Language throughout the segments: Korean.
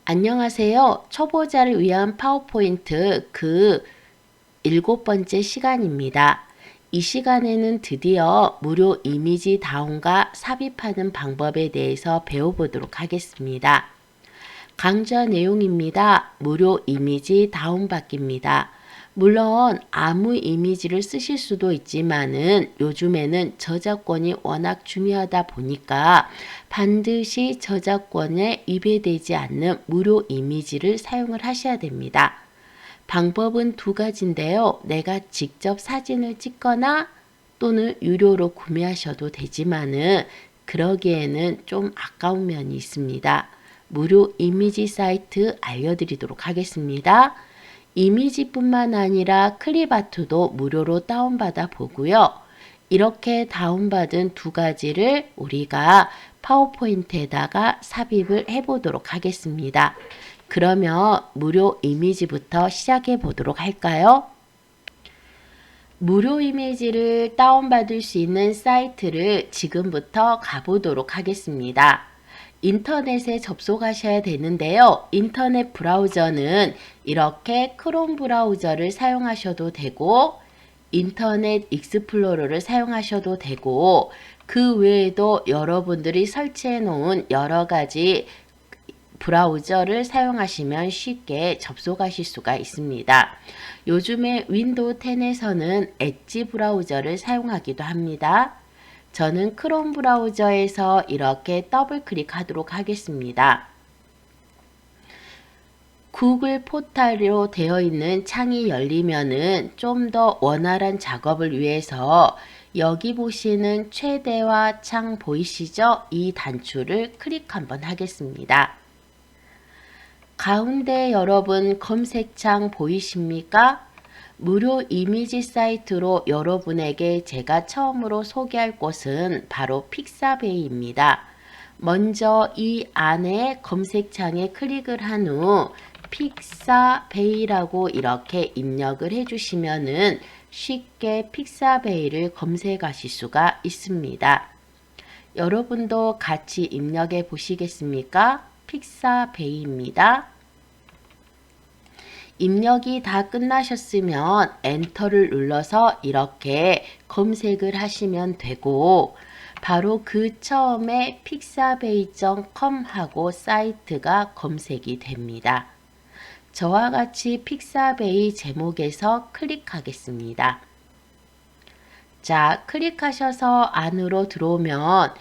안녕하세요. 초보자를 위한 파워포인트 그 7번째 시간입니다. 이 시간에는 드디어 무료 이미지 다운과 삽입하는 방법에 대해서 배워보도록 하겠습니다. 강좌 내용입니다. 무료 이미지 다운받기입니다. 물론 아무 이미지를 쓰실 수도 있지만은 요즘에는 저작권이 워낙 중요하다 보니까 반드시 저작권에 위배되지 않는 무료 이미지를 사용을 하셔야 됩니다. 방법은 두 가지인데요. 내가 직접 사진을 찍거나 또는 유료로 구매하셔도 되지만은 그러기에는 좀 아까운 면이 있습니다. 무료 이미지 사이트 알려드리도록 하겠습니다. 이미지뿐만 아니라 클립아트도 무료로 다운받아 보고요. 이렇게 다운받은 두 가지를 우리가 파워포인트에다가 삽입을 해보도록 하겠습니다. 그러면 무료 이미지부터 시작해 보도록 할까요? 무료 이미지를 다운받을 수 있는 사이트를 지금부터 가보도록 하겠습니다. 인터넷에 접속하셔야 되는데요. 인터넷 브라우저는 이렇게 크롬 브라우저를 사용하셔도 되고 인터넷 익스플로러를 사용하셔도 되고 그 외에도 여러분들이 설치해 놓은 여러 가지 브라우저를 사용하시면 쉽게 접속하실 수가 있습니다. 요즘에 윈도우 10에서는 엣지 브라우저를 사용하기도 합니다. 저는 크롬 브라우저에서 이렇게 더블 클릭하도록 하겠습니다. 구글 포탈로 되어 있는 창이 열리면은 좀 더 원활한 작업을 위해서 여기 보시는 최대화 창 보이시죠? 이 단추를 클릭 한번 하겠습니다. 가운데 여러분 검색창 보이십니까? 무료 이미지 사이트로 여러분에게 제가 처음으로 소개할 곳은 바로 픽사베이입니다. 먼저 이 안에 검색창에 클릭을 한 후 픽사베이라고 이렇게 입력을 해주시면은 쉽게 픽사베이를 검색하실 수가 있습니다. 여러분도 같이 입력해 보시겠습니까? 픽사베이입니다. 입력이 다 끝나셨으면 엔터를 눌러서 이렇게 검색을 하시면 되고 바로 그 처음에 pixabay.com 하고 사이트가 검색이 됩니다. 저와 같이 픽사베이 제목에서 클릭하겠습니다. 자, 클릭하셔서 안으로 들어오면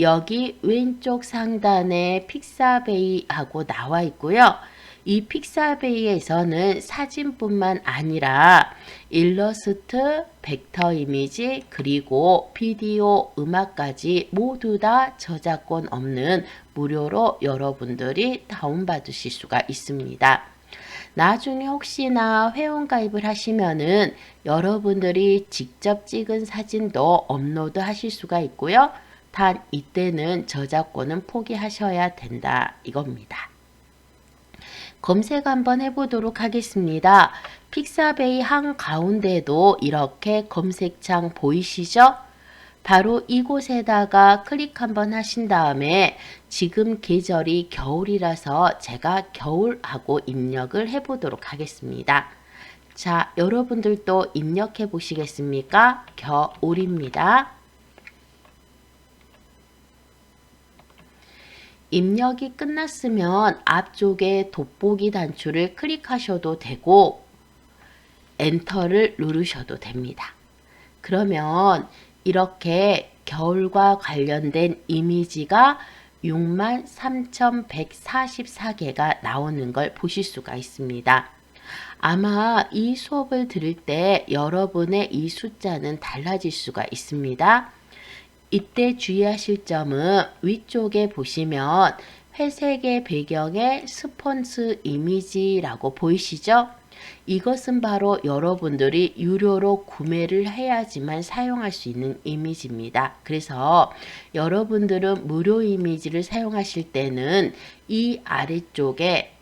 여기 왼쪽 상단에 픽사베이 하고 나와 있고요. 이 픽사베이에서는 사진뿐만 아니라 일러스트, 벡터 이미지, 그리고 비디오, 음악까지 모두 다 저작권 없는 무료로 여러분들이 다운받으실 수가 있습니다. 나중에 혹시나 회원가입을 하시면은 여러분들이 직접 찍은 사진도 업로드 하실 수가 있고요. 단 이때는 저작권은 포기하셔야 된다 이겁니다. 검색 한번 해보도록 하겠습니다. 픽사베이 한가운데도 이렇게 검색창 보이시죠? 바로 이곳에다가 클릭 한번 하신 다음에 지금 계절이 겨울이라서 제가 겨울하고 입력을 해보도록 하겠습니다. 자, 여러분들도 입력해 보시겠습니까? 겨울입니다. 입력이 끝났으면 앞쪽에 돋보기 단추를 클릭하셔도 되고 엔터를 누르셔도 됩니다. 그러면 이렇게 겨울과 관련된 이미지가 63,144개가 나오는 걸 보실 수가 있습니다. 아마 이 수업을 들을 때 여러분의 이 숫자는 달라질 수가 있습니다. 이때 주의하실 점은 위쪽에 보시면 회색의 배경에 스폰스 이미지라고 보이시죠? 이것은 바로 여러분들이 유료로 구매를 해야지만 사용할 수 있는 이미지입니다. 그래서 여러분들은 무료 이미지를 사용하실 때는 이 아래쪽에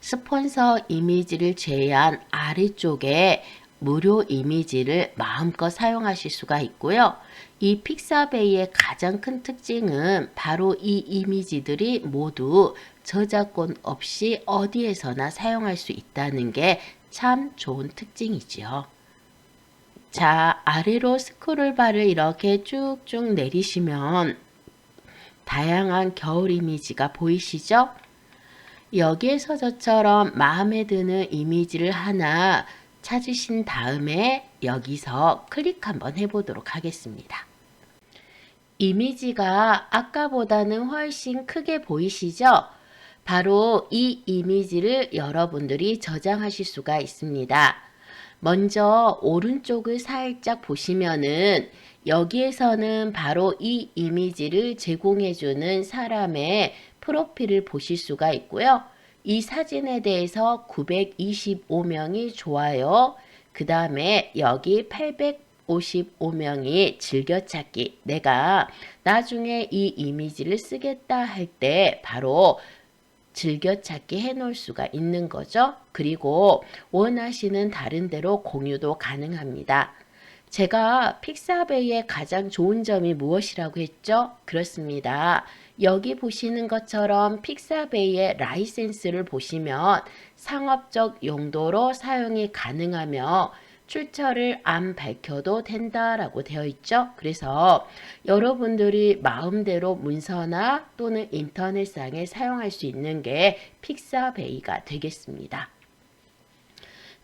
스폰서 이미지를 제외한 아래쪽에 무료 이미지를 마음껏 사용하실 수가 있고요. 이 픽사베이의 가장 큰 특징은 바로 이 이미지들이 모두 저작권 없이 어디에서나 사용할 수 있다는 게 참 좋은 특징이지요. 자, 아래로 스크롤바를 이렇게 쭉쭉 내리시면 다양한 겨울 이미지가 보이시죠? 여기에서 저처럼 마음에 드는 이미지를 하나 찾으신 다음에 여기서 클릭 한번 해보도록 하겠습니다. 이미지가 아까보다는 훨씬 크게 보이시죠? 바로 이 이미지를 여러분들이 저장하실 수가 있습니다. 먼저 오른쪽을 살짝 보시면은 여기에서는 바로 이 이미지를 제공해주는 사람의 프로필을 보실 수가 있고요. 이 사진에 대해서 925명이 좋아요. 그 다음에 여기 855명이 즐겨찾기. 내가 나중에 이 이미지를 쓰겠다 할 때 바로 즐겨찾기 해놓을 수가 있는 거죠. 그리고 원하시는 다른 데로 공유도 가능합니다. 제가 픽사베이의 가장 좋은 점이 무엇이라고 했죠? 그렇습니다. 여기 보시는 것처럼 픽사베이의 라이센스를 보시면 상업적 용도로 사용이 가능하며 출처를 안 밝혀도 된다라고 되어 있죠. 그래서 여러분들이 마음대로 문서나 또는 인터넷상에 사용할 수 있는 게 픽사베이가 되겠습니다.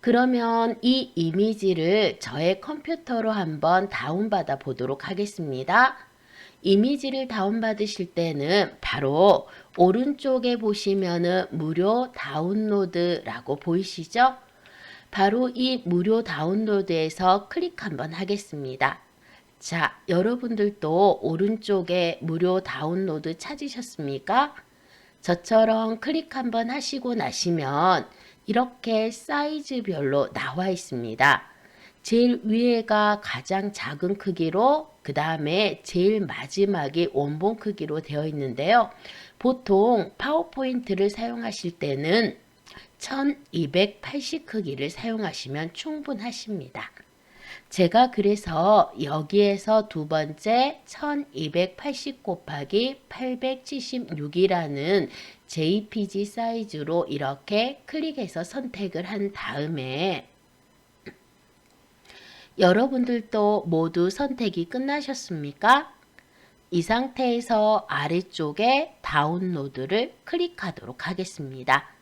그러면 이 이미지를 저의 컴퓨터로 한번 다운받아 보도록 하겠습니다. 이미지를 다운받으실 때는 바로 오른쪽에 보시면은 무료 다운로드라고 보이시죠? 바로 이 무료 다운로드에서 클릭 한번 하겠습니다. 자, 여러분들도 오른쪽에 무료 다운로드 찾으셨습니까? 저처럼 클릭 한번 하시고 나시면 이렇게 사이즈별로 나와 있습니다. 제일 위에가 가장 작은 크기로 그 다음에 제일 마지막이 원본 크기로 되어 있는데요. 보통 파워포인트를 사용하실 때는 1280 크기를 사용하시면 충분하십니다. 제가 그래서 여기에서 두 번째 1280 곱하기 876이라는 JPG 사이즈로 이렇게 클릭해서 선택을 한 다음에 여러분들도 모두 선택이 끝나셨습니까? 이 상태에서 아래쪽에 다운로드를 클릭하도록 하겠습니다.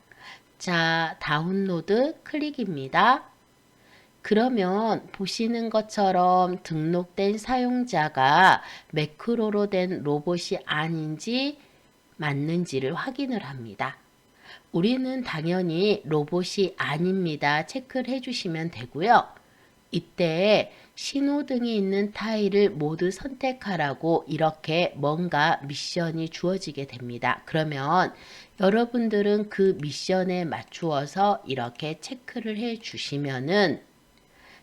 자, 다운로드 클릭입니다. 그러면 보시는 것처럼 등록된 사용자가 매크로로 된 로봇이 아닌지 맞는지를 확인을 합니다. 우리는 당연히 로봇이 아닙니다. 체크를 해주시면 되고요. 이때 신호등이 있는 타일을 모두 선택하라고 이렇게 뭔가 미션이 주어지게 됩니다. 그러면 여러분들은 그 미션에 맞추어서 이렇게 체크를 해 주시면은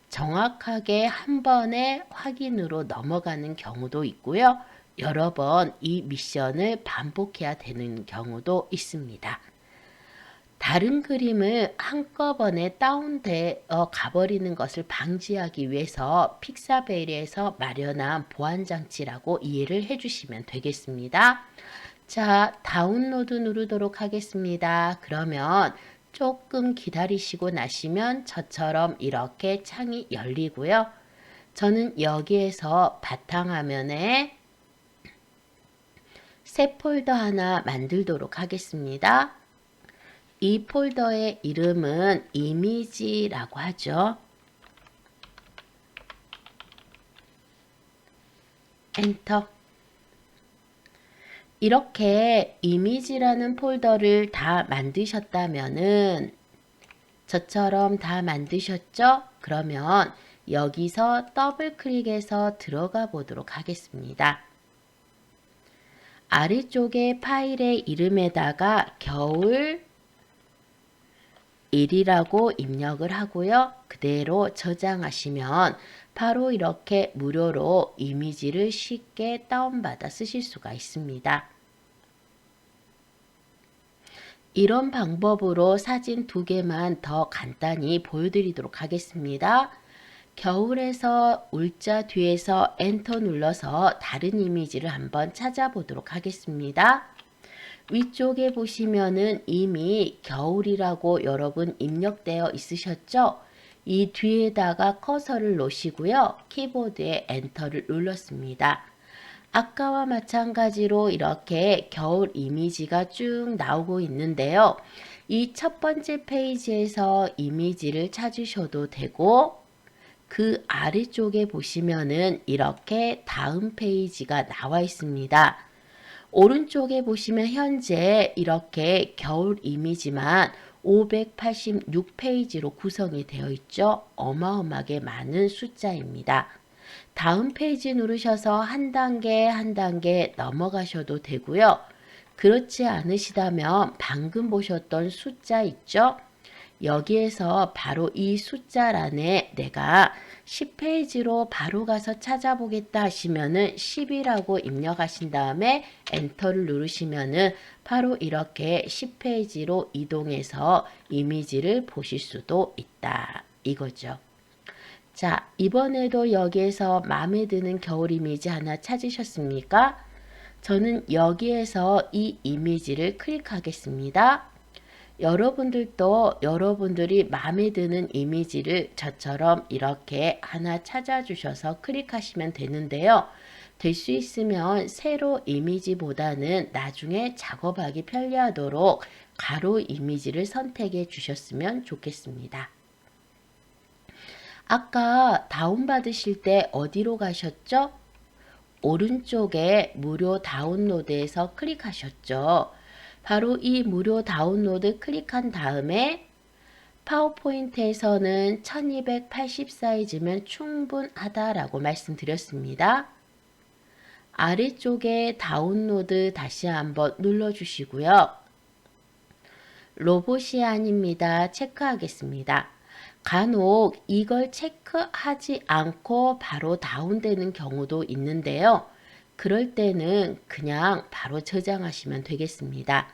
정확하게 한 번에 확인으로 넘어가는 경우도 있고요. 여러 번 이 미션을 반복해야 되는 경우도 있습니다. 다른 그림을 한꺼번에 다운되어 가버리는 것을 방지하기 위해서 픽사베이에서 마련한 보안장치라고 이해를 해주시면 되겠습니다. 자, 다운로드 누르도록 하겠습니다. 그러면 조금 기다리시고 나시면 저처럼 이렇게 창이 열리고요. 저는 여기에서 바탕화면에 새 폴더 하나 만들도록 하겠습니다. 이 폴더의 이름은 이미지라고 하죠. 엔터. 이렇게 이미지라는 폴더를 다 만드셨다면은 저처럼 다 만드셨죠? 그러면 여기서 더블 클릭해서 들어가 보도록 하겠습니다. 아래쪽에 파일의 이름에다가 겨울 1이라고 입력을 하고요. 그대로 저장하시면 바로 이렇게 무료로 이미지를 쉽게 다운받아 쓰실 수가 있습니다. 이런 방법으로 사진 2개만 더 간단히 보여드리도록 하겠습니다. 겨울에서 울자 뒤에서 엔터 눌러서 다른 이미지를 한번 찾아보도록 하겠습니다. 위쪽에 보시면은 이미 겨울이라고 여러분 입력되어 있으셨죠? 이 뒤에다가 커서를 놓으시고요. 키보드에 엔터를 눌렀습니다. 아까와 마찬가지로 이렇게 겨울 이미지가 쭉 나오고 있는데요. 이 첫 번째 페이지에서 이미지를 찾으셔도 되고 그 아래쪽에 보시면은 이렇게 다음 페이지가 나와 있습니다. 오른쪽에 보시면 현재 이렇게 겨울 이미지만 586페이지로 구성이 되어 있죠. 어마어마하게 많은 숫자입니다. 다음 페이지 누르셔서 한 단계 한 단계 넘어가셔도 되고요. 그렇지 않으시다면 방금 보셨던 숫자 있죠? 여기에서 바로 이 숫자란에 내가 10페이지로 바로 가서 찾아보겠다 하시면은 10이라고 입력하신 다음에 엔터를 누르시면은 바로 이렇게 10페이지로 이동해서 이미지를 보실 수도 있다. 이거죠. 자, 이번에도 여기에서 마음에 드는 겨울 이미지 하나 찾으셨습니까? 저는 여기에서 이 이미지를 클릭하겠습니다. 여러분들도 여러분들이 마음에 드는 이미지를 저처럼 이렇게 하나 찾아주셔서 클릭하시면 되는데요. 될 수 있으면 세로 이미지보다는 나중에 작업하기 편리하도록 가로 이미지를 선택해 주셨으면 좋겠습니다. 아까 다운받으실 때 어디로 가셨죠? 오른쪽에 무료 다운로드에서 클릭하셨죠. 바로 이 무료 다운로드 클릭한 다음에 파워포인트에서는 1280 사이즈면 충분하다라고 말씀드렸습니다. 아래쪽에 다운로드 다시 한번 눌러주시고요. 로봇이 아닙니다. 체크하겠습니다. 간혹 이걸 체크하지 않고 바로 다운되는 경우도 있는데요. 그럴 때는 그냥 바로 저장하시면 되겠습니다.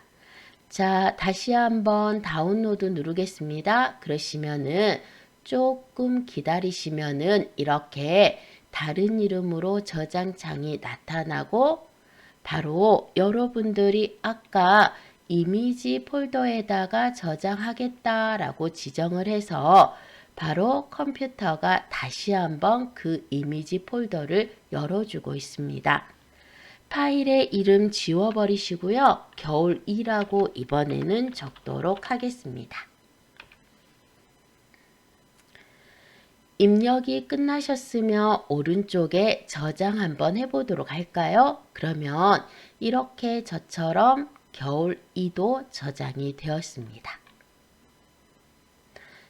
자, 다시 한번 다운로드 누르겠습니다. 그러시면은 조금 기다리시면은 이렇게 다른 이름으로 저장창이 나타나고 바로 여러분들이 아까 이미지 폴더에다가 저장하겠다라고 지정을 해서 바로 컴퓨터가 다시 한번 그 이미지 폴더를 열어주고 있습니다. 파일의 이름 지워버리시고요. 겨울2라고 이번에는 적도록 하겠습니다. 입력이 끝나셨으면 오른쪽에 저장 한번 해보도록 할까요? 그러면 이렇게 저처럼 겨울2도 저장이 되었습니다.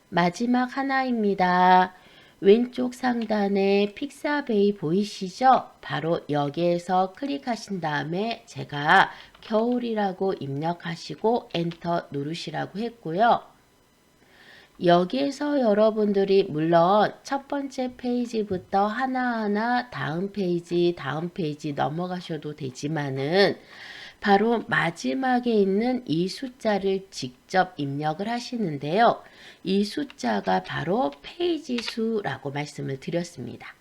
마지막 하나입니다. 왼쪽 상단에 픽사베이 보이시죠? 바로 여기에서 클릭하신 다음에 제가 겨울이라고 입력하시고 엔터 누르시라고 했고요. 여기에서 여러분들이 물론 첫 번째 페이지부터 하나하나 다음 페이지 넘어가셔도 되지만은 바로 마지막에 있는 이 숫자를 직접 입력을 하시는데요. 이 숫자가 바로 페이지 수라고 말씀을 드렸습니다.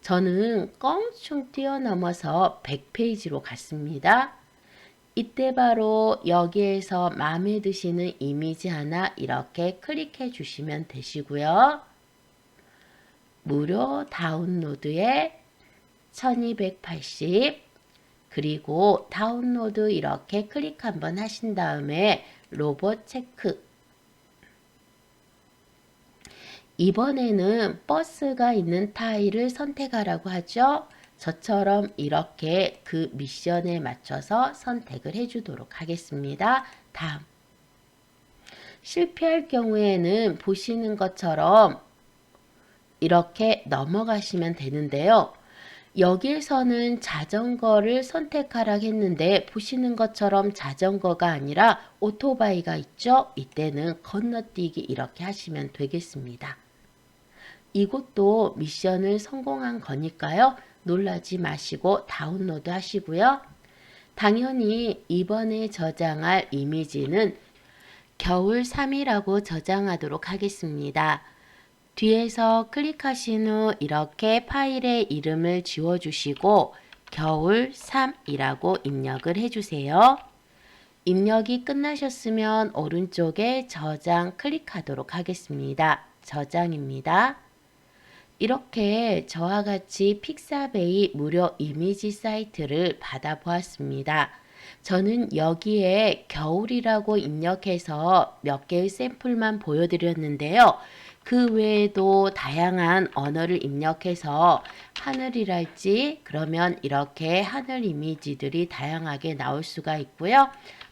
저는 껑충 뛰어넘어서 100페이지로 갔습니다. 이때 바로 여기에서 마음에 드시는 이미지 하나 이렇게 클릭해 주시면 되시고요. 무료 다운로드에 1280 그리고 다운로드 이렇게 클릭 한번 하신 다음에 로봇 체크. 이번에는 버스가 있는 타일을 선택하라고 하죠. 저처럼 이렇게 그 미션에 맞춰서 선택을 해주도록 하겠습니다. 다음. 실패할 경우에는 보시는 것처럼 이렇게 넘어가시면 되는데요. 여기에서는 자전거를 선택하라고 했는데 보시는 것처럼 자전거가 아니라 오토바이가 있죠. 이때는 건너뛰기 이렇게 하시면 되겠습니다. 이것도 미션을 성공한 거니까요. 놀라지 마시고 다운로드 하시고요. 당연히 이번에 저장할 이미지는 겨울 3이라고 저장하도록 하겠습니다. 뒤에서 클릭하신 후 이렇게 파일의 이름을 지워주시고 겨울 3이라고 입력을 해주세요. 입력이 끝나셨으면 오른쪽에 저장 클릭하도록 하겠습니다. 저장입니다. 이렇게 저와 같이 픽사베이 무료 이미지 사이트를 받아보았습니다. 저는 여기에 겨울이라고 입력해서 몇 개의 샘플만 보여드렸는데요. 그 외에도 다양한 언어를 입력해서 하늘이랄지 그러면 이렇게 하늘 이미지들이 다양하게 나올 수가 있고요.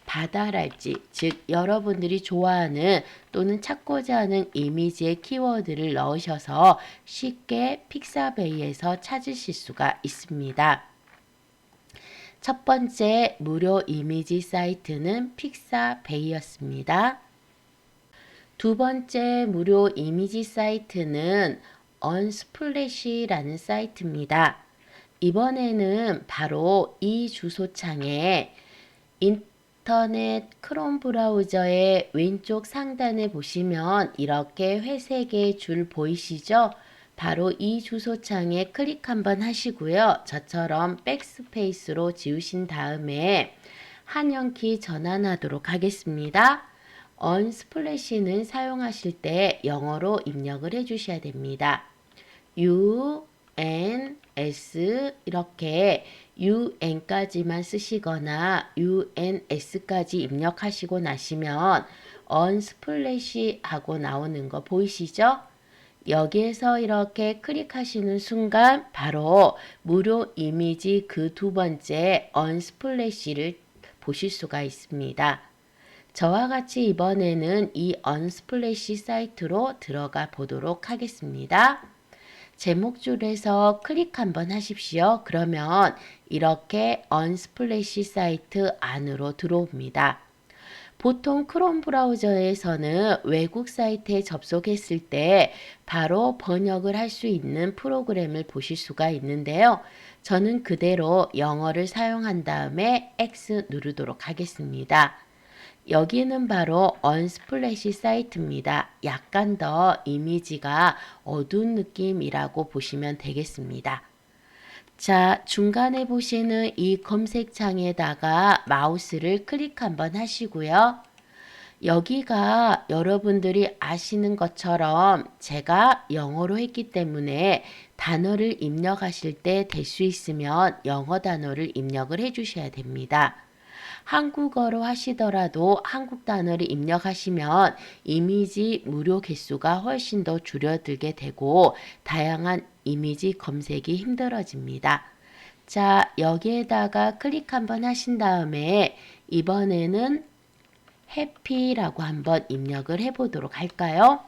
바다랄지 즉 여러분들이 좋아하는 또는 찾고자 하는 이미지의 키워드를 넣으셔서 쉽게 픽사베이에서 찾으실 수가 있습니다. 첫 번째 무료 이미지 사이트는 픽사베이였습니다. 두 번째 무료 이미지 사이트는 언스플래시라는 사이트입니다. 이번에는 바로 이 주소창에 인터넷 크롬 브라우저의 왼쪽 상단에 보시면 이렇게 회색의 줄 보이시죠? 바로 이 주소창에 클릭 한번 하시고요. 저처럼 백스페이스로 지우신 다음에 한영키 전환하도록 하겠습니다. 언스플래시는 사용하실 때 영어로 입력을 해주셔야 됩니다. U, N, S 이렇게 UN까지만 쓰시거나 UNS까지 입력하시고 나시면 언스플래시 하고 나오는 거 보이시죠? 여기에서 이렇게 클릭하시는 순간 바로 무료 이미지 그 두 번째 언스플래시를 보실 수가 있습니다. 저와 같이 이번에는 이 언스플래시 사이트로 들어가 보도록 하겠습니다. 제목줄에서 클릭 한번 하십시오. 그러면 이렇게 언스플래시 사이트 안으로 들어옵니다. 보통 크롬 브라우저에서는 외국 사이트에 접속했을 때 바로 번역을 할 수 있는 프로그램을 보실 수가 있는데요. 저는 그대로 영어를 사용한 다음에 X 누르도록 하겠습니다. 여기는 바로 언스플래시 사이트입니다. 약간 더 이미지가 어두운 느낌이라고 보시면 되겠습니다. 자, 중간에 보시는 이 검색창에다가 마우스를 클릭 한번 하시고요. 여기가 여러분들이 아시는 것처럼 제가 영어로 했기 때문에 단어를 입력하실 때 될 수 있으면 영어 단어를 입력을 해 주셔야 됩니다. 한국어로 하시더라도 한국 단어를 입력하시면 이미지 무료 개수가 훨씬 더 줄어들게 되고 다양한 이미지 검색이 힘들어집니다. 자, 여기에다가 클릭 한번 하신 다음에 이번에는 해피라고 한번 입력을 해보도록 할까요?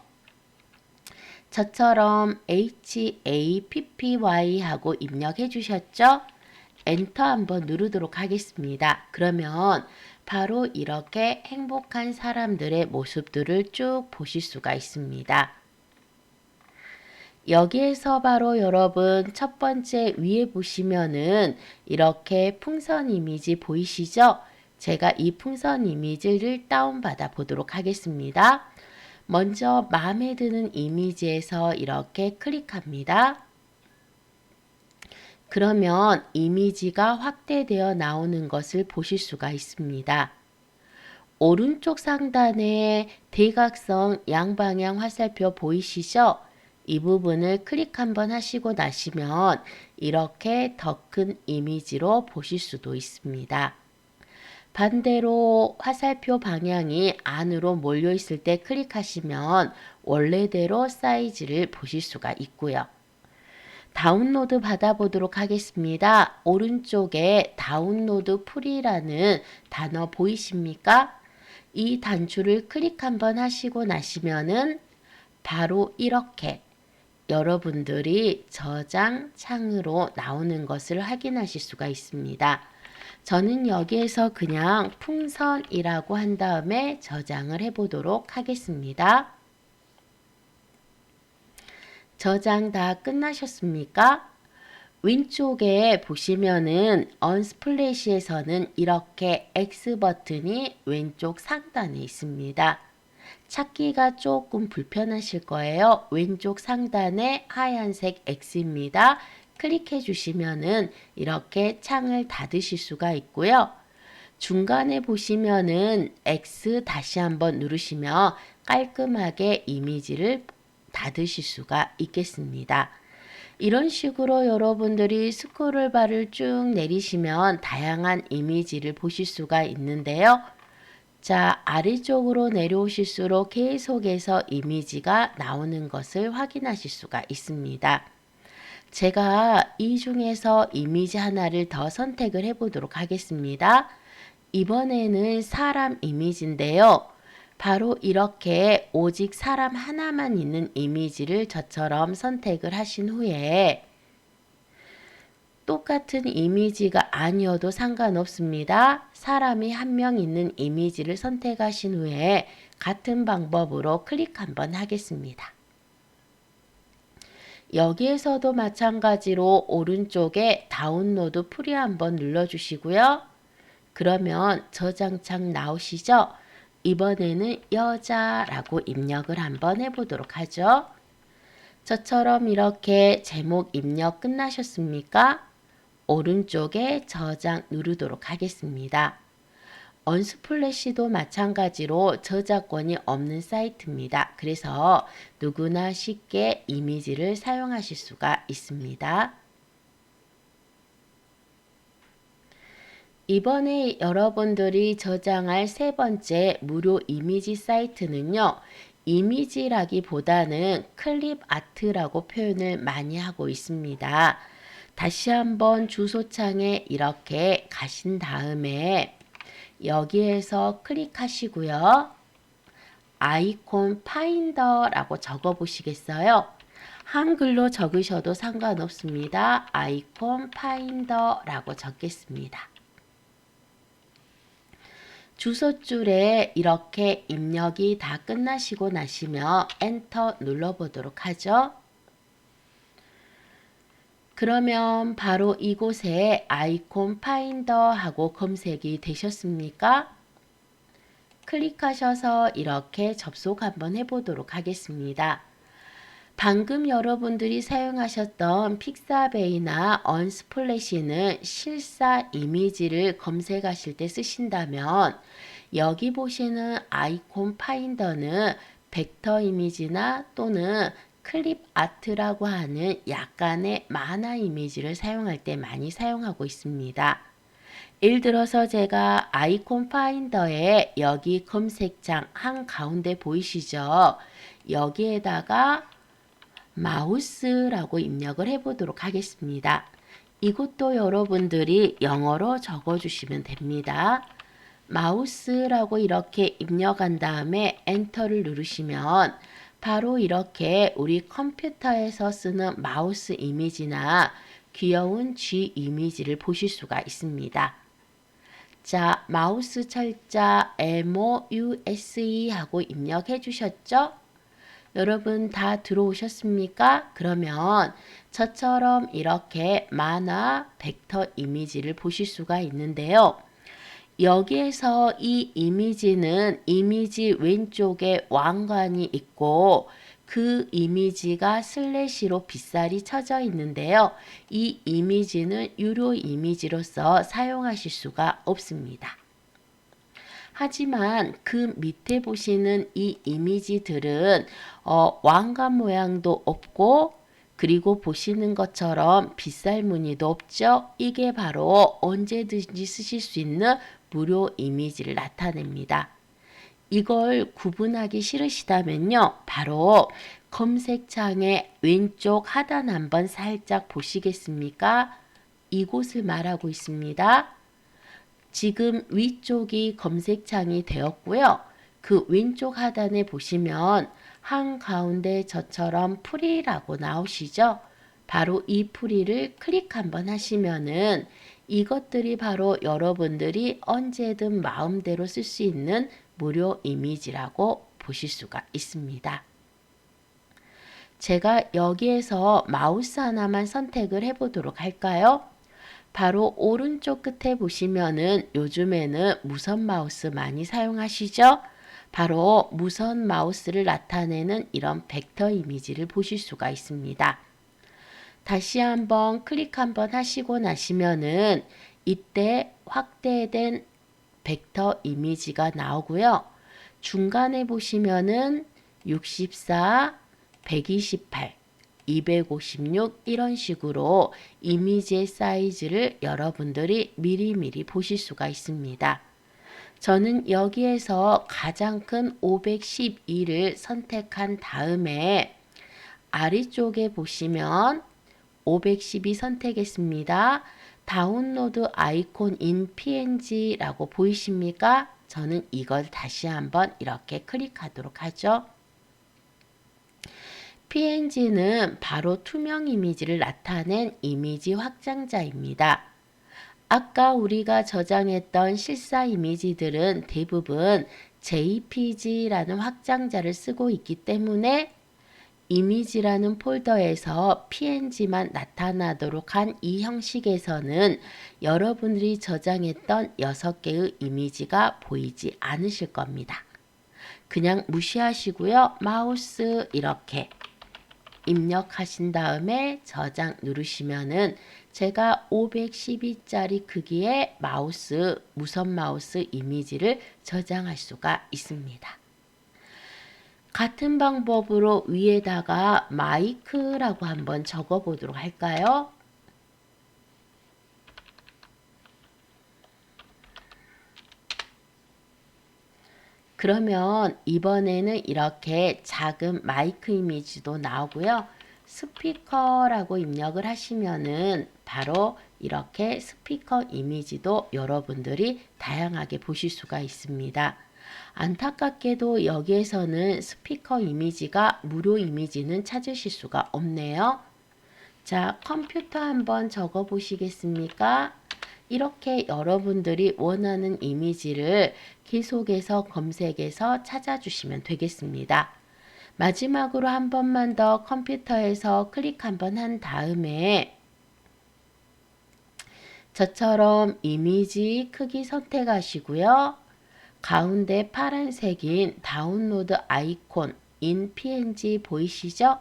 저처럼 HAPPY 하고 입력해 주셨죠? 엔터 한번 누르도록 하겠습니다. 그러면 바로 이렇게 행복한 사람들의 모습들을 쭉 보실 수가 있습니다. 여기에서 바로 여러분 첫 번째 위에 보시면은 이렇게 풍선 이미지 보이시죠? 제가 이 풍선 이미지를 다운받아 보도록 하겠습니다. 먼저 마음에 드는 이미지에서 이렇게 클릭합니다. 그러면 이미지가 확대되어 나오는 것을 보실 수가 있습니다. 오른쪽 상단에 대각선 양방향 화살표 보이시죠? 이 부분을 클릭 한번 하시고 나시면 이렇게 더 큰 이미지로 보실 수도 있습니다. 반대로 화살표 방향이 안으로 몰려 있을 때 클릭하시면 원래대로 사이즈를 보실 수가 있고요. 다운로드 받아보도록 하겠습니다. 오른쪽에 다운로드 풀이라는 단어 보이십니까? 이 단추를 클릭 한번 하시고 나시면은 바로 이렇게 여러분들이 저장 창으로 나오는 것을 확인하실 수가 있습니다. 저는 여기에서 그냥 풍선이라고 한 다음에 저장을 해보도록 하겠습니다. 저장 다 끝나셨습니까? 왼쪽에 보시면은 언스플래시에서는 이렇게 X 버튼이 왼쪽 상단에 있습니다. 찾기가 조금 불편하실 거예요. 왼쪽 상단에 하얀색 X입니다. 클릭해 주시면은 이렇게 창을 닫으실 수가 있고요. 중간에 보시면은 X 다시 한번 누르시면 깔끔하게 이미지를 닫으실 수가 있겠습니다. 이런 식으로 여러분들이 스크롤바를 쭉 내리시면 다양한 이미지를 보실 수가 있는데요. 자, 아래쪽으로 내려오실수록 계속해서 이미지가 나오는 것을 확인하실 수가 있습니다. 제가 이 중에서 이미지 하나를 더 선택을 해보도록 하겠습니다. 이번에는 사람 이미지인데요. 바로 이렇게 오직 사람 하나만 있는 이미지를 저처럼 선택을 하신 후에 똑같은 이미지가 아니어도 상관없습니다. 사람이 한 명 있는 이미지를 선택하신 후에 같은 방법으로 클릭 한번 하겠습니다. 여기에서도 마찬가지로 오른쪽에 다운로드 프리 한번 눌러주시고요. 그러면 저장창 나오시죠? 이번에는 여자라고 입력을 한번 해보도록 하죠. 저처럼 이렇게 제목 입력 끝나셨습니까? 오른쪽에 저장 누르도록 하겠습니다. 언스플래시도 마찬가지로 저작권이 없는 사이트입니다. 그래서 누구나 쉽게 이미지를 사용하실 수가 있습니다. 이번에 여러분들이 저장할 세 번째 무료 이미지 사이트는요. 이미지라기보다는 클립 아트라고 표현을 많이 하고 있습니다. 다시 한번 주소창에 이렇게 가신 다음에 여기에서 클릭하시고요. 아이콘 파인더라고 적어 보시겠어요? 한글로 적으셔도 상관없습니다. 아이콘 파인더라고 적겠습니다. 주소줄에 이렇게 입력이 다 끝나시고 나시면 엔터 눌러보도록 하죠. 그러면 바로 이곳에 아이콘 파인더 하고 검색이 되셨습니까? 클릭하셔서 이렇게 접속 한번 해보도록 하겠습니다. 방금 여러분들이 사용하셨던 픽사베이나 언스플래시는 실사 이미지를 검색하실 때 쓰신다면 여기 보시는 아이콘 파인더는 벡터 이미지나 또는 클립 아트라고 하는 약간의 만화 이미지를 사용할 때 많이 사용하고 있습니다. 예를 들어서 제가 아이콘 파인더에 여기 검색창 한가운데 보이시죠? 여기에다가 마우스라고 입력을 해보도록 하겠습니다. 이것도 여러분들이 영어로 적어주시면 됩니다. 마우스라고 이렇게 입력한 다음에 엔터를 누르시면 바로 이렇게 우리 컴퓨터에서 쓰는 마우스 이미지나 귀여운 G 이미지를 보실 수가 있습니다. 자, 마우스 철자 MOUSE 하고 입력해 주셨죠? 여러분 다 들어오셨습니까? 그러면 저처럼 이렇게 만화 벡터 이미지를 보실 수가 있는데요. 여기에서 이 이미지는 이미지 왼쪽에 왕관이 있고 그 이미지가 슬래시로 빗살이 쳐져 있는데요. 이 이미지는 유료 이미지로서 사용하실 수가 없습니다. 하지만 그 밑에 보시는 이 이미지들은 왕관 모양도 없고 그리고 보시는 것처럼 빗살 무늬도 없죠. 이게 바로 언제든지 쓰실 수 있는 무료 이미지를 나타냅니다. 이걸 구분하기 싫으시다면요. 바로 검색창의 왼쪽 하단 한번 살짝 보시겠습니까? 이곳을 말하고 있습니다. 지금 위쪽이 검색창이 되었고요. 그 왼쪽 하단에 보시면 한가운데 저처럼 프리라고 나오시죠? 바로 이 프리를 클릭 한번 하시면은 이것들이 바로 여러분들이 언제든 마음대로 쓸 수 있는 무료 이미지라고 보실 수가 있습니다. 제가 여기에서 마우스 하나만 선택을 해보도록 할까요? 바로 오른쪽 끝에 보시면은 요즘에는 무선 마우스 많이 사용하시죠? 바로 무선 마우스를 나타내는 이런 벡터 이미지를 보실 수가 있습니다. 다시 한번 클릭 한번 하시고 나시면은 이때 확대된 벡터 이미지가 나오고요. 중간에 보시면은 64, 128, 256 이런 식으로 이미지의 사이즈를 여러분들이 미리미리 보실 수가 있습니다. 저는 여기에서 가장 큰 512를 선택한 다음에 아래쪽에 보시면 512 선택했습니다. 다운로드 아이콘 in png라고 보이십니까? 저는 이걸 다시 한번 이렇게 클릭하도록 하죠. png는 바로 투명 이미지를 나타낸 이미지 확장자입니다. 아까 우리가 저장했던 실사 이미지들은 대부분 JPG라는 확장자를 쓰고 있기 때문에 이미지라는 폴더에서 PNG만 나타나도록 한 이 형식에서는 여러분들이 저장했던 6개의 이미지가 보이지 않으실 겁니다. 그냥 무시하시고요. 마우스 이렇게 입력하신 다음에 저장 누르시면은 제가 512짜리 크기의 마우스, 무선 마우스 이미지를 저장할 수가 있습니다. 같은 방법으로 위에다가 마이크라고 한번 적어 보도록 할까요? 그러면 이번에는 이렇게 작은 마이크 이미지도 나오고요. 스피커라고 입력을 하시면은 바로 이렇게 스피커 이미지도 여러분들이 다양하게 보실 수가 있습니다. 안타깝게도 여기에서는 스피커 이미지가 무료 이미지는 찾으실 수가 없네요. 자, 컴퓨터 한번 적어 보시겠습니까? 이렇게 여러분들이 원하는 이미지를 계속해서 검색해서 찾아주시면 되겠습니다. 마지막으로 한 번만 더 컴퓨터에서 클릭 한번 한 다음에 저처럼 이미지 크기 선택하시고요. 가운데 파란색인 다운로드 아이콘 in png 보이시죠?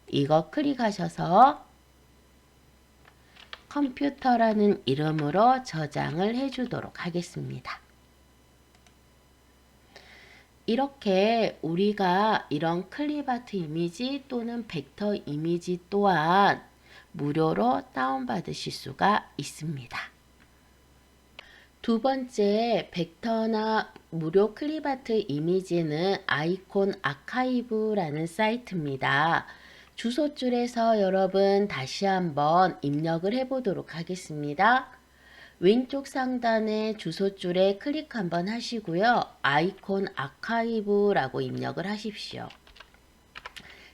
이거 클릭하셔서 컴퓨터라는 이름으로 저장을 해주도록 하겠습니다. 이렇게 우리가 이런 클립아트 이미지 또는 벡터 이미지 또한 무료로 다운받으실 수가 있습니다. 두 번째 벡터나 무료 클립아트 이미지는 아이콘 아카이브라는 사이트입니다. 주소줄에서 여러분 다시 한번 입력을 해보도록 하겠습니다. 왼쪽 상단의 주소줄에 클릭 한번 하시고요. 아이콘 아카이브라고 입력을 하십시오.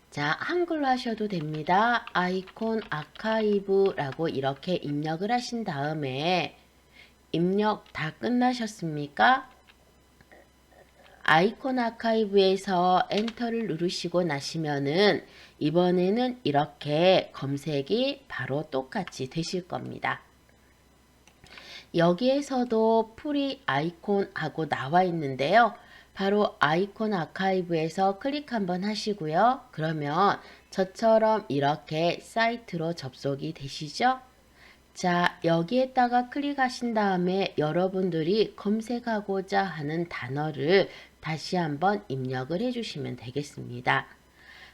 자, 한글로 하셔도 됩니다. 아이콘 아카이브라고 이렇게 입력을 하신 다음에 입력 다 끝나셨습니까? 아이콘 아카이브에서 엔터를 누르시고 나시면은 이번에는 이렇게 검색이 바로 똑같이 되실 겁니다. 여기에서도 프리 아이콘하고 나와 있는데요. 바로 아이콘 아카이브에서 클릭 한번 하시고요. 그러면 저처럼 이렇게 사이트로 접속이 되시죠? 자, 여기에다가 클릭하신 다음에 여러분들이 검색하고자 하는 단어를 다시 한번 입력을 해주시면 되겠습니다.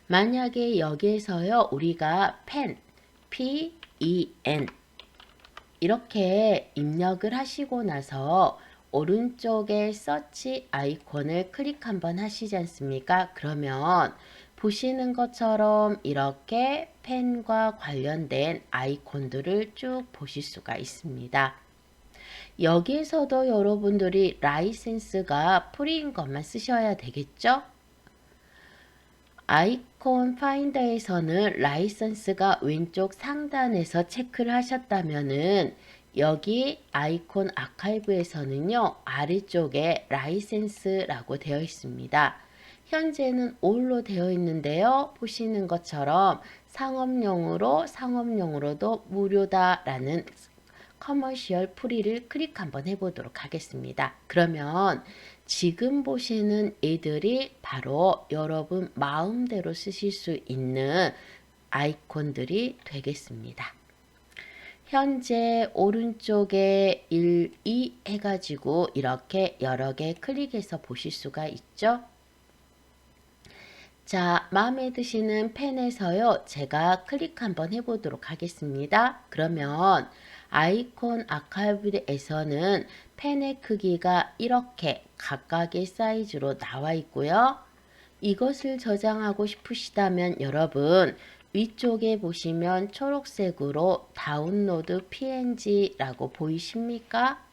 만약에 여기에서요, 우리가 pen, P-E-N 이렇게 입력을 하시고 나서 오른쪽에 서치 아이콘을 클릭 한번 하시지 않습니까? 그러면 보시는 것처럼 이렇게 펜과 관련된 아이콘들을 쭉 보실 수가 있습니다. 여기에서도 여러분들이 라이센스가 프리인 것만 쓰셔야 되겠죠? 아이콘 파인더에서는 라이선스가 왼쪽 상단에서 체크를 하셨다면은 여기 아이콘 아카이브에서는요 아래쪽에 라이센스라고 되어 있습니다. 현재는 all로 되어 있는데요. 보시는 것처럼 상업용으로도 무료다라는 커머시얼 프리를 클릭 한번 해보도록 하겠습니다. 그러면 지금 보시는 이들이 바로 여러분 마음대로 쓰실 수 있는 아이콘들이 되겠습니다. 현재 오른쪽에 1, 2 해가지고 이렇게 여러 개 클릭해서 보실 수가 있죠. 자, 마음에 드시는 펜에서요, 제가 클릭 한번 해보도록 하겠습니다. 그러면 아이콘 아카이브에서는 펜의 크기가 이렇게 각각의 사이즈로 나와 있고요. 이것을 저장하고 싶으시다면 여러분 위쪽에 보시면 초록색으로 다운로드 png라고 보이십니까?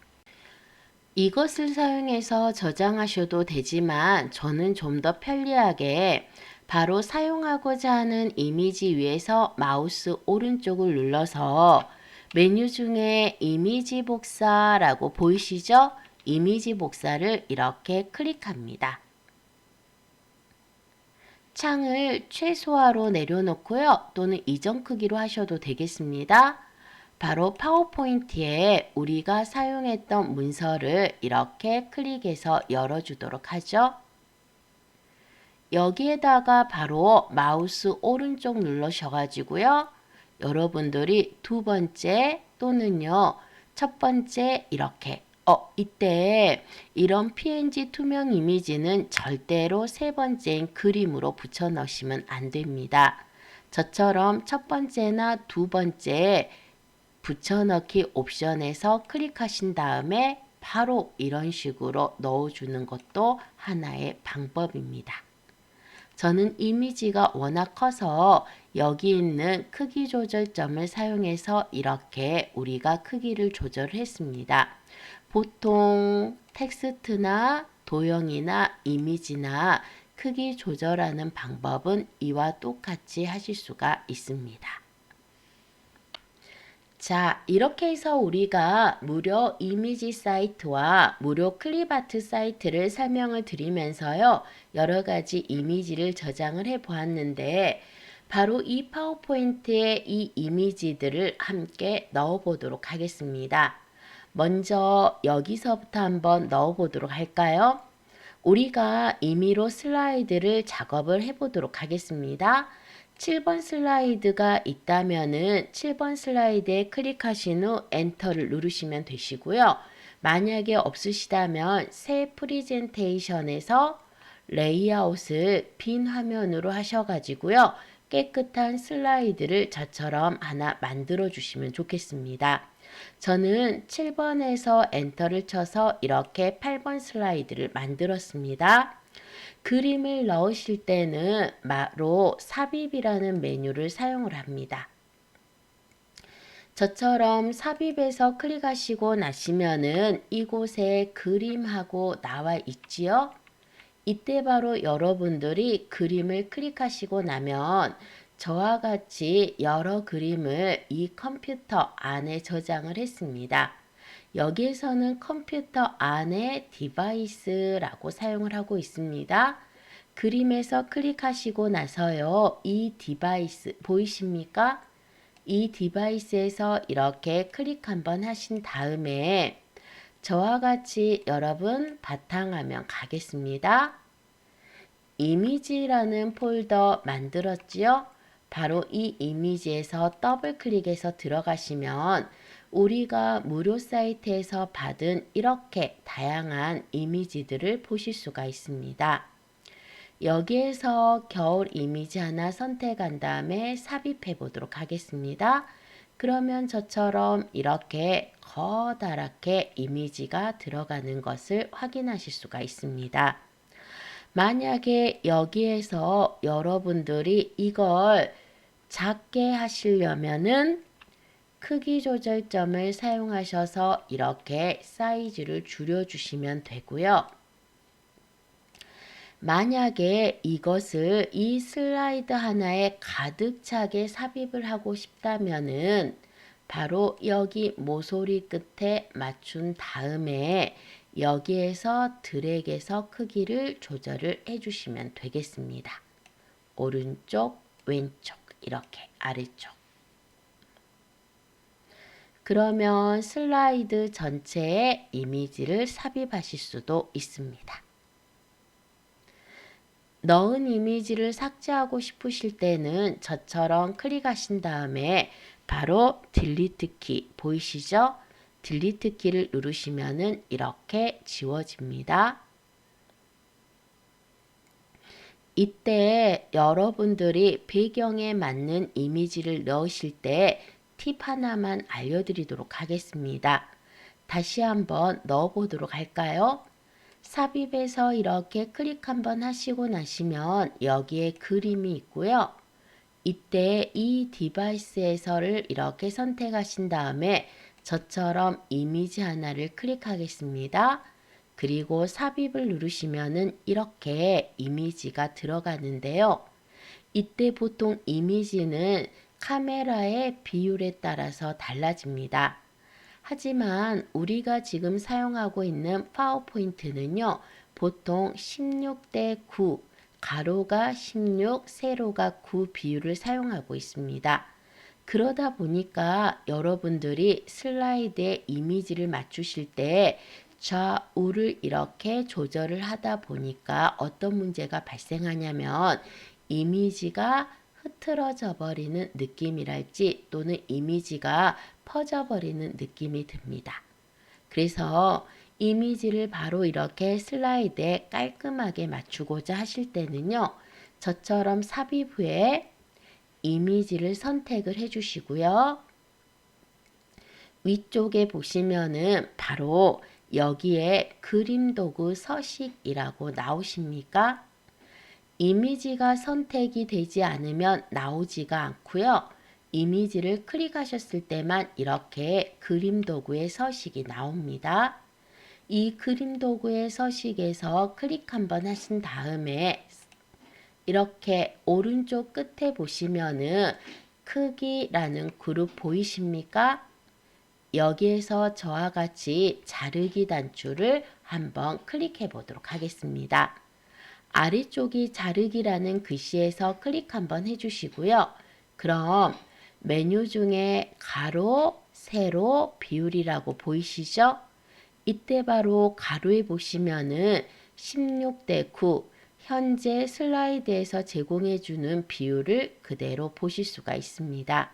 이것을 사용해서 저장하셔도 되지만 저는 좀 더 편리하게 바로 사용하고자 하는 이미지 위에서 마우스 오른쪽을 눌러서 메뉴 중에 이미지 복사라고 보이시죠? 이미지 복사를 이렇게 클릭합니다. 창을 최소화로 내려놓고요. 또는 이전 크기로 하셔도 되겠습니다. 바로 파워포인트에 우리가 사용했던 문서를 이렇게 클릭해서 열어주도록 하죠. 여기에다가 바로 마우스 오른쪽 눌러셔가지고요. 여러분들이 두 번째 또는요, 첫 번째 이렇게 이때 이런 png 투명 이미지는 절대로 세 번째인 그림으로 붙여 넣으시면 안 됩니다. 저처럼 첫 번째나 두 번째 붙여넣기 옵션에서 클릭하신 다음에 바로 이런 식으로 넣어주는 것도 하나의 방법입니다. 저는 이미지가 워낙 커서 여기 있는 크기 조절점을 사용해서 이렇게 우리가 크기를 조절했습니다. 보통 텍스트나 도형이나 이미지나 크기 조절하는 방법은 이와 똑같이 하실 수가 있습니다. 자, 이렇게 해서 우리가 무료 이미지 사이트와 무료 클립아트 사이트를 설명을 드리면서요, 여러 가지 이미지를 저장을 해 보았는데, 바로 이 파워포인트에 이 이미지들을 함께 넣어 보도록 하겠습니다. 먼저 여기서부터 한번 넣어 보도록 할까요? 우리가 임의로 슬라이드를 작업을 해 보도록 하겠습니다. 7번 슬라이드가 있다면은 7번 슬라이드에 클릭하신 후 엔터를 누르시면 되시고요. 만약에 없으시다면 새 프리젠테이션에서 레이아웃을 빈 화면으로 하셔가지고요. 깨끗한 슬라이드를 저처럼 하나 만들어 주시면 좋겠습니다. 저는 7번에서 엔터를 쳐서 이렇게 8번 슬라이드를 만들었습니다. 그림을 넣으실 때는 바로 삽입이라는 메뉴를 사용을 합니다. 저처럼 삽입에서 클릭하시고 나시면은 이곳에 그림하고 나와 있지요. 이때 바로 여러분들이 그림을 클릭하시고 나면 저와 같이 여러 그림을 이 컴퓨터 안에 저장을 했습니다. 여기에서는 컴퓨터 안에 디바이스라고 사용을 하고 있습니다. 그림에서 클릭하시고 나서요. 이 디바이스 보이십니까? 이 디바이스에서 이렇게 클릭 한번 하신 다음에 저와 같이 여러분 바탕화면 가겠습니다. 이미지라는 폴더 만들었지요? 바로 이 이미지에서 더블 클릭해서 들어가시면 우리가 무료 사이트에서 받은 이렇게 다양한 이미지들을 보실 수가 있습니다. 여기에서 겨울 이미지 하나 선택한 다음에 삽입해 보도록 하겠습니다. 그러면 저처럼 이렇게 커다랗게 이미지가 들어가는 것을 확인하실 수가 있습니다. 만약에 여기에서 여러분들이 이걸 작게 하시려면은 크기 조절점을 사용하셔서 이렇게 사이즈를 줄여주시면 되고요. 만약에 이것을 이 슬라이드 하나에 가득 차게 삽입을 하고 싶다면은 바로 여기 모서리 끝에 맞춘 다음에 여기에서 드래그해서 크기를 조절을 해주시면 되겠습니다. 오른쪽, 왼쪽 이렇게 아래쪽. 그러면 슬라이드 전체에 이미지를 삽입하실 수도 있습니다. 넣은 이미지를 삭제하고 싶으실 때는 저처럼 클릭하신 다음에 바로 딜리트 키 보이시죠? 딜리트 키를 누르시면은 이렇게 지워집니다. 이때 여러분들이 배경에 맞는 이미지를 넣으실 때 팁 하나만 알려드리도록 하겠습니다. 다시 한번 넣어보도록 할까요? 삽입에서 이렇게 클릭 한번 하시고 나시면 여기에 그림이 있고요. 이때 이 디바이스에서를 이렇게 선택하신 다음에 저처럼 이미지 하나를 클릭하겠습니다. 그리고 삽입을 누르시면은 이렇게 이미지가 들어가는데요. 이때 보통 이미지는 카메라의 비율에 따라서 달라집니다. 하지만 우리가 지금 사용하고 있는 파워포인트는요, 보통 16대 9, 가로가 16, 세로가 9 비율을 사용하고 있습니다. 그러다 보니까 여러분들이 슬라이드에 이미지를 맞추실 때 좌우를 이렇게 조절을 하다 보니까 어떤 문제가 발생하냐면 이미지가 흐트러져 버리는 느낌이랄지 또는 이미지가 퍼져 버리는 느낌이 듭니다. 그래서 이미지를 바로 이렇게 슬라이드에 깔끔하게 맞추고자 하실 때는요. 저처럼 삽입 후에 이미지를 선택을 해주시고요. 위쪽에 보시면은 바로 여기에 그림 도구 서식이라고 나오십니까? 이미지가 선택이 되지 않으면 나오지가 않고요. 이미지를 클릭하셨을 때만 이렇게 그림 도구의 서식이 나옵니다. 이 그림 도구의 서식에서 클릭 한번 하신 다음에 이렇게 오른쪽 끝에 보시면은 크기라는 그룹 보이십니까? 여기에서 저와 같이 자르기 단추를 한번 클릭해 보도록 하겠습니다. 아래쪽이 자르기라는 글씨에서 클릭 한번 해주시고요. 그럼 메뉴 중에 가로, 세로, 비율이라고 보이시죠? 이때 바로 가로에 보시면은 16대 9 현재 슬라이드에서 제공해주는 비율을 그대로 보실 수가 있습니다.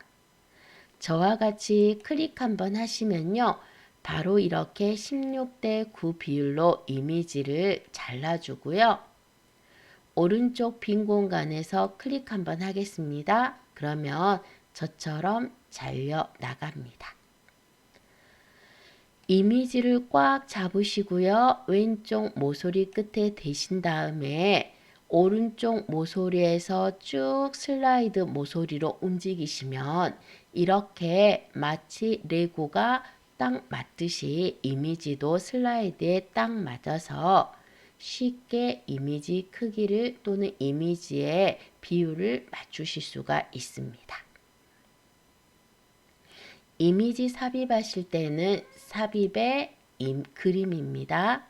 저와 같이 클릭 한번 하시면요. 바로 이렇게 16대 9 비율로 이미지를 잘라주고요. 오른쪽 빈 공간에서 클릭 한번 하겠습니다. 그러면 저처럼 잘려 나갑니다. 이미지를 꽉 잡으시고요. 왼쪽 모서리 끝에 대신 다음에 오른쪽 모서리에서 쭉 슬라이드 모서리로 움직이시면 이렇게 마치 레고가 딱 맞듯이 이미지도 슬라이드에 딱 맞아서 쉽게 이미지 크기를 또는 이미지의 비율을 맞추실 수가 있습니다. 이미지 삽입하실 때는 삽입의 그림입니다.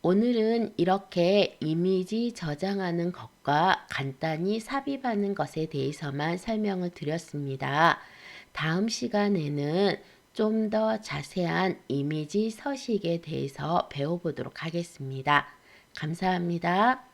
오늘은 이렇게 이미지 저장하는 것과 간단히 삽입하는 것에 대해서만 설명을 드렸습니다. 다음 시간에는 좀 더 자세한 이미지 서식에 대해서 배워보도록 하겠습니다. 감사합니다.